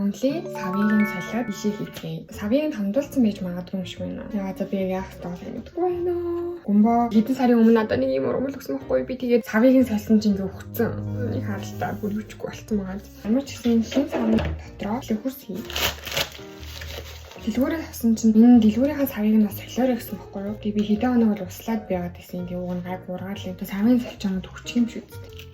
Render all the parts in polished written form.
only савыг солиод бишээ хийцгээе. Савыг хамдуулсан байж магадгүй юм шиг байна. Яа за би яах вэ гэдэггүй байна. Гумбо хэдэн сарын өмнө надад нэг юм ургамал өгсөн байхгүй би тэгээд савыг солисон чинь ингээ өгцөн. Нэг харалтаа бүр юучгүй болцсон байгаа. Ямар ч гэсэн шинэ савны дотроо хөрс хий. Дэлгүүрээ авсан чинь энэ дэлгүүрийнхаа савыг нь бас солиорой гэсэн байхгүй юу? Би хэдэн хоног бол услаад байгаад байсан. Тэгээ уг нь гайг ургаал юм. Савын солиочнод өгчих юм шүү дээ.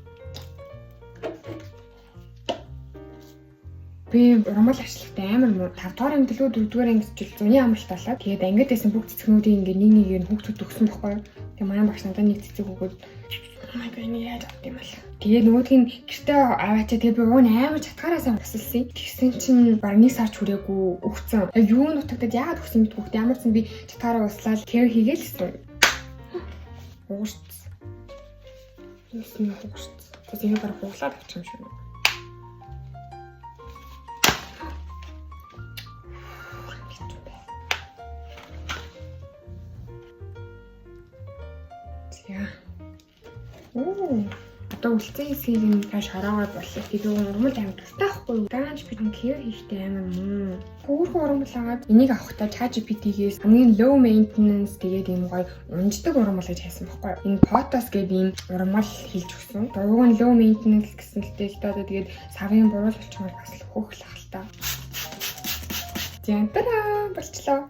Би ургамал ашигладаг амар муу 5 дугаар анги төлөө 4 дугаар анги жил зуны амралт болоод тэгээд ангид байсан бүх цэцгнүүдийн ингээ нэг нь хүүхдүүд өгсөн байхгүй юу? Тэгээ манай багш надад нэг цэцэг өгөөд нэг яаж авт юм бол. Тэгээ нөгөөдг нь гэртээ аваачаа тэгээ би уг нь амар чатгаараасаа басалсан. Тэгсэн чинь баг нэг сар хүрээгүй өгцөн. Юу нутагтад яагаад өгсөн гэдэггүй хөө ямар ч би чатгаараа услаад care хийгээдсэн. Уурч. Юусэн уурч. Тэгээ баг хуглаад авчих юм шиг. Яа. Одоо үлцэн хэсгийг нь тааш хараагаад боллоо. Тэгээд ургамал амар дуртай байхгүй юу? Даанч бид нэг care хийхтэй амар муу. Хөөрхөн ургамал агаад энийг авахдаа ChatGPT-гээс хамгийн low maintenance тэгээд юм гоё унждаг ургамал гэж хайсан байхгүй юу? Энэ Potos гэдэг ийм ургамал хийж өгсөн. Уг нь low maintenance гэсэн л дээ. Тэгээд савын буруул болчихмоор бас хөөх л ахaltaа. Зянтара болчлоо.